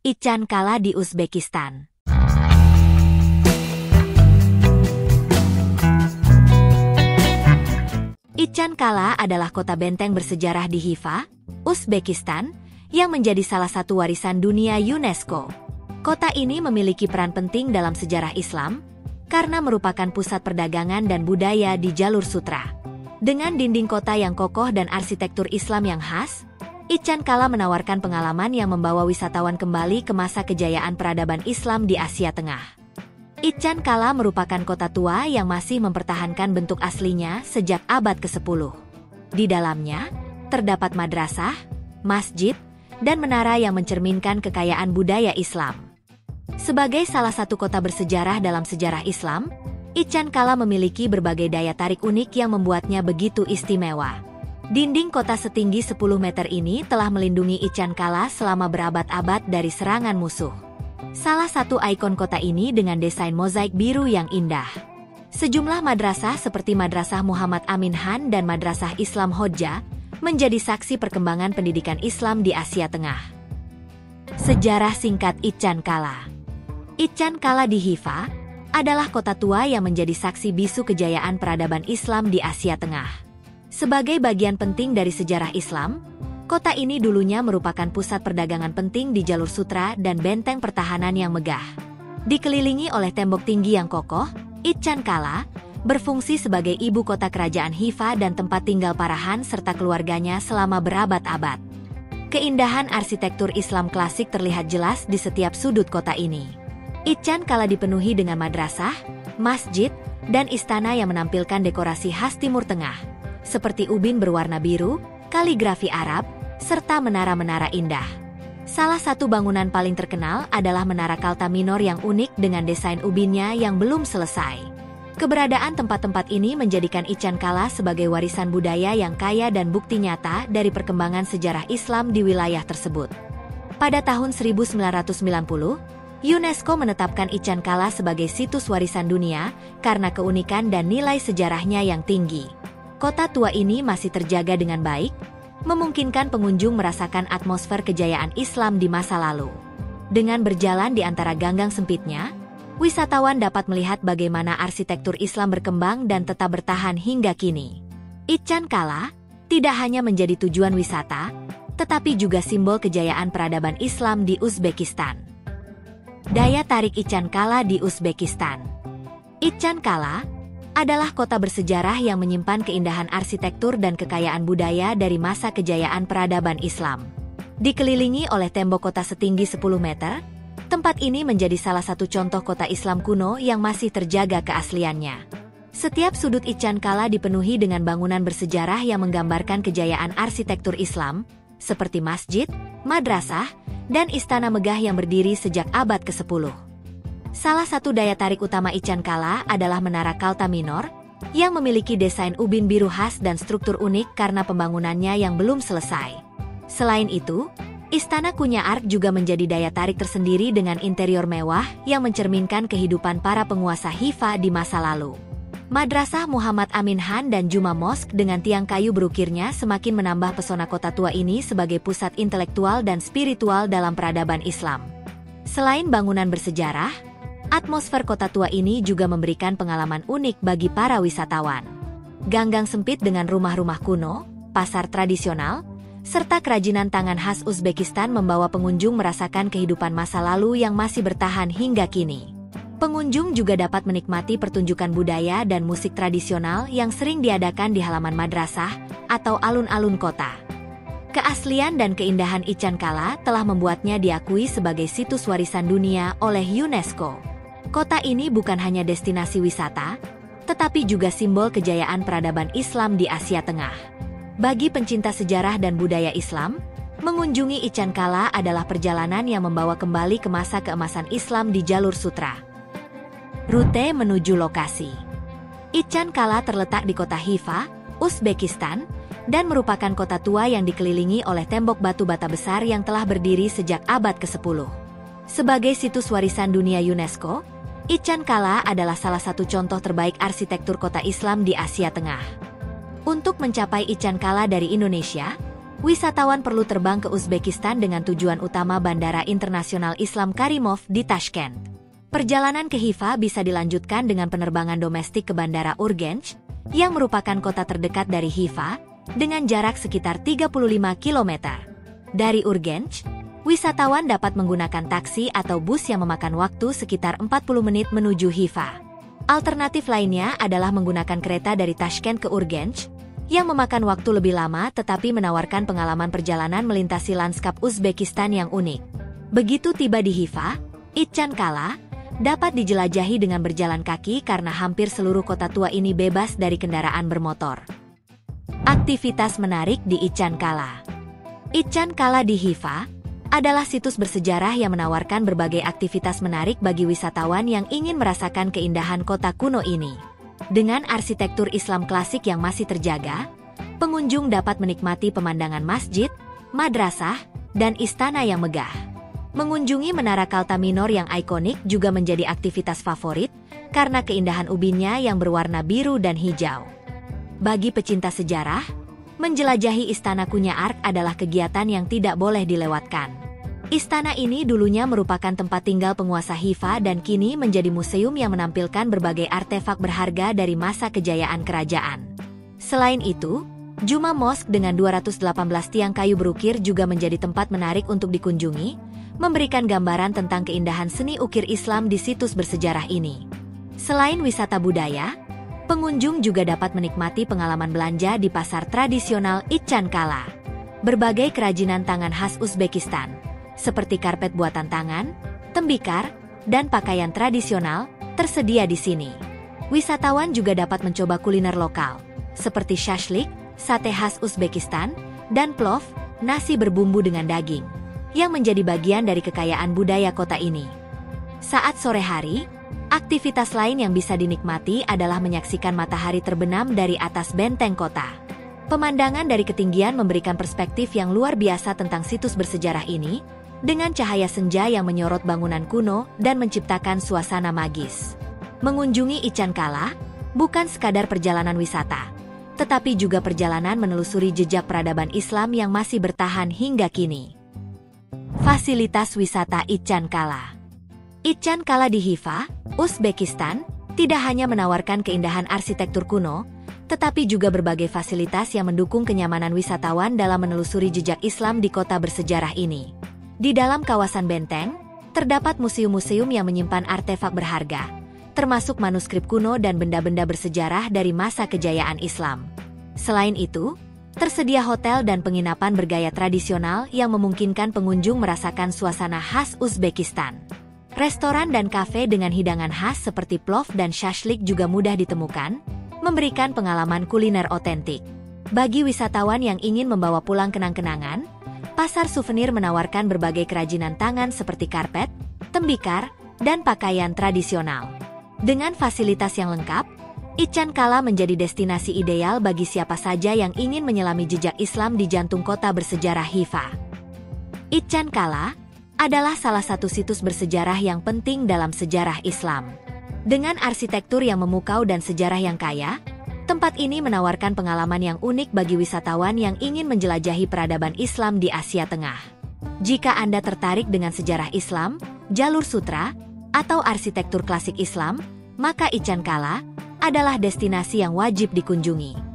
Ichan Kala di Uzbekistan. Ichan Kala adalah kota benteng bersejarah di Khiva, Uzbekistan, yang menjadi salah satu warisan dunia UNESCO. Kota ini memiliki peran penting dalam sejarah Islam, karena merupakan pusat perdagangan dan budaya di jalur sutra. Dengan dinding kota yang kokoh dan arsitektur Islam yang khas, Ichan Kala menawarkan pengalaman yang membawa wisatawan kembali ke masa kejayaan peradaban Islam di Asia Tengah. Ichan Kala merupakan kota tua yang masih mempertahankan bentuk aslinya sejak abad ke-10. Di dalamnya, terdapat madrasah, masjid, dan menara yang mencerminkan kekayaan budaya Islam. Sebagai salah satu kota bersejarah dalam sejarah Islam, Ichan Kala memiliki berbagai daya tarik unik yang membuatnya begitu istimewa. Dinding kota setinggi 10 meter ini telah melindungi Ichan Kala selama berabad-abad dari serangan musuh. Salah satu ikon kota ini dengan desain mozaik biru yang indah. Sejumlah madrasah seperti Madrasah Muhammad Amin Han dan Madrasah Islam Hodja menjadi saksi perkembangan pendidikan Islam di Asia Tengah. Sejarah singkat Ichan Kala. Ichan Kala di Khiva adalah kota tua yang menjadi saksi bisu kejayaan peradaban Islam di Asia Tengah. Sebagai bagian penting dari sejarah Islam, kota ini dulunya merupakan pusat perdagangan penting di jalur sutra dan benteng pertahanan yang megah. Dikelilingi oleh tembok tinggi yang kokoh, Ichan Kala berfungsi sebagai ibu kota kerajaan Khiva dan tempat tinggal para Han serta keluarganya selama berabad-abad. Keindahan arsitektur Islam klasik terlihat jelas di setiap sudut kota ini. Ichan Kala dipenuhi dengan madrasah, masjid, dan istana yang menampilkan dekorasi khas Timur Tengah, seperti ubin berwarna biru, kaligrafi Arab, serta menara-menara indah. Salah satu bangunan paling terkenal adalah Menara Kalta Minor yang unik dengan desain ubinnya yang belum selesai. Keberadaan tempat-tempat ini menjadikan Ichan Kala sebagai warisan budaya yang kaya dan bukti nyata dari perkembangan sejarah Islam di wilayah tersebut. Pada tahun 1990, UNESCO menetapkan Ichan Kala sebagai situs warisan dunia karena keunikan dan nilai sejarahnya yang tinggi. Kota tua ini masih terjaga dengan baik, memungkinkan pengunjung merasakan atmosfer kejayaan Islam di masa lalu. Dengan berjalan di antara ganggang sempitnya, wisatawan dapat melihat bagaimana arsitektur Islam berkembang dan tetap bertahan hingga kini. Ichan Kala tidak hanya menjadi tujuan wisata, tetapi juga simbol kejayaan peradaban Islam di Uzbekistan. Daya tarik Ichan Kala di Uzbekistan. Ichan Kala adalah kota bersejarah yang menyimpan keindahan arsitektur dan kekayaan budaya dari masa kejayaan peradaban Islam. Dikelilingi oleh tembok kota setinggi 10 meter, tempat ini menjadi salah satu contoh kota Islam kuno yang masih terjaga keasliannya. Setiap sudut Ichan Kala dipenuhi dengan bangunan bersejarah yang menggambarkan kejayaan arsitektur Islam, seperti masjid, madrasah, dan istana megah yang berdiri sejak abad ke-10. Salah satu daya tarik utama Ichan Kala adalah Menara Kalta Minor, yang memiliki desain ubin biru khas dan struktur unik karena pembangunannya yang belum selesai. Selain itu, Istana Kunya Ark juga menjadi daya tarik tersendiri dengan interior mewah yang mencerminkan kehidupan para penguasa Khiva di masa lalu. Madrasah Muhammad Amin Han dan Juma Mosque dengan tiang kayu berukirnya semakin menambah pesona kota tua ini sebagai pusat intelektual dan spiritual dalam peradaban Islam. Selain bangunan bersejarah, atmosfer kota tua ini juga memberikan pengalaman unik bagi para wisatawan. Ganggang sempit dengan rumah-rumah kuno, pasar tradisional, serta kerajinan tangan khas Uzbekistan membawa pengunjung merasakan kehidupan masa lalu yang masih bertahan hingga kini. Pengunjung juga dapat menikmati pertunjukan budaya dan musik tradisional yang sering diadakan di halaman madrasah atau alun-alun kota. Keaslian dan keindahan Ichan Kala telah membuatnya diakui sebagai situs warisan dunia oleh UNESCO. Kota ini bukan hanya destinasi wisata, tetapi juga simbol kejayaan peradaban Islam di Asia Tengah. Bagi pencinta sejarah dan budaya Islam, mengunjungi Ichan Kala adalah perjalanan yang membawa kembali ke masa keemasan Islam di jalur sutra. Rute menuju lokasi. Ichan Kala terletak di kota Khiva, Uzbekistan, dan merupakan kota tua yang dikelilingi oleh tembok batu bata besar yang telah berdiri sejak abad ke-10. Sebagai situs warisan dunia UNESCO, Ichan Kala adalah salah satu contoh terbaik arsitektur kota Islam di Asia Tengah. Untuk mencapai Ichan Kala dari Indonesia, wisatawan perlu terbang ke Uzbekistan dengan tujuan utama Bandara Internasional Islam Karimov di Tashkent. Perjalanan ke Hifa bisa dilanjutkan dengan penerbangan domestik ke Bandara Urgench, yang merupakan kota terdekat dari Hifa, dengan jarak sekitar 35 km. Dari Urgench, wisatawan dapat menggunakan taksi atau bus yang memakan waktu sekitar 40 menit menuju Hifa. Alternatif lainnya adalah menggunakan kereta dari Tashkent ke Urgench, yang memakan waktu lebih lama tetapi menawarkan pengalaman perjalanan melintasi lanskap Uzbekistan yang unik. Begitu tiba di Hifa, Ichan Kala dapat dijelajahi dengan berjalan kaki karena hampir seluruh kota tua ini bebas dari kendaraan bermotor. Aktivitas menarik di Ichan Kala. Ichan Kala di Hifa adalah situs bersejarah yang menawarkan berbagai aktivitas menarik bagi wisatawan yang ingin merasakan keindahan kota kuno ini. Dengan arsitektur Islam klasik yang masih terjaga, pengunjung dapat menikmati pemandangan masjid, madrasah, dan istana yang megah. Mengunjungi Menara Kaltaminor yang ikonik juga menjadi aktivitas favorit karena keindahan ubinnya yang berwarna biru dan hijau. Bagi pecinta sejarah, menjelajahi Istana Kunya Ark adalah kegiatan yang tidak boleh dilewatkan. Istana ini dulunya merupakan tempat tinggal penguasa Hifa dan kini menjadi museum yang menampilkan berbagai artefak berharga dari masa kejayaan kerajaan. Selain itu, Juma Mosque dengan 218 tiang kayu berukir juga menjadi tempat menarik untuk dikunjungi, memberikan gambaran tentang keindahan seni ukir Islam di situs bersejarah ini. Selain wisata budaya, pengunjung juga dapat menikmati pengalaman belanja di pasar tradisional Ichan Kala. Berbagai kerajinan tangan khas Uzbekistan, seperti karpet buatan tangan, tembikar, dan pakaian tradisional, tersedia di sini. Wisatawan juga dapat mencoba kuliner lokal, seperti shashlik, sate khas Uzbekistan, dan plov, nasi berbumbu dengan daging, yang menjadi bagian dari kekayaan budaya kota ini. Saat sore hari, aktivitas lain yang bisa dinikmati adalah menyaksikan matahari terbenam dari atas benteng kota. Pemandangan dari ketinggian memberikan perspektif yang luar biasa tentang situs bersejarah ini, dengan cahaya senja yang menyorot bangunan kuno dan menciptakan suasana magis. Mengunjungi Ichan Kala bukan sekadar perjalanan wisata, tetapi juga perjalanan menelusuri jejak peradaban Islam yang masih bertahan hingga kini. Fasilitas wisata Ichan Kala. Ichan Kala di Hifa, Uzbekistan, tidak hanya menawarkan keindahan arsitektur kuno, tetapi juga berbagai fasilitas yang mendukung kenyamanan wisatawan dalam menelusuri jejak Islam di kota bersejarah ini. Di dalam kawasan benteng, terdapat museum-museum yang menyimpan artefak berharga, termasuk manuskrip kuno dan benda-benda bersejarah dari masa kejayaan Islam. Selain itu, tersedia hotel dan penginapan bergaya tradisional yang memungkinkan pengunjung merasakan suasana khas Uzbekistan. Restoran dan kafe dengan hidangan khas seperti plov dan shashlik juga mudah ditemukan, memberikan pengalaman kuliner otentik. Bagi wisatawan yang ingin membawa pulang kenang-kenangan, pasar souvenir menawarkan berbagai kerajinan tangan seperti karpet, tembikar, dan pakaian tradisional. Dengan fasilitas yang lengkap, Ichan Kala menjadi destinasi ideal bagi siapa saja yang ingin menyelami jejak Islam di jantung kota bersejarah Hifa. Ichan Kala adalah salah satu situs bersejarah yang penting dalam sejarah Islam. Dengan arsitektur yang memukau dan sejarah yang kaya, tempat ini menawarkan pengalaman yang unik bagi wisatawan yang ingin menjelajahi peradaban Islam di Asia Tengah. Jika Anda tertarik dengan sejarah Islam, jalur sutra, atau arsitektur klasik Islam, maka Ichan Kala adalah destinasi yang wajib dikunjungi.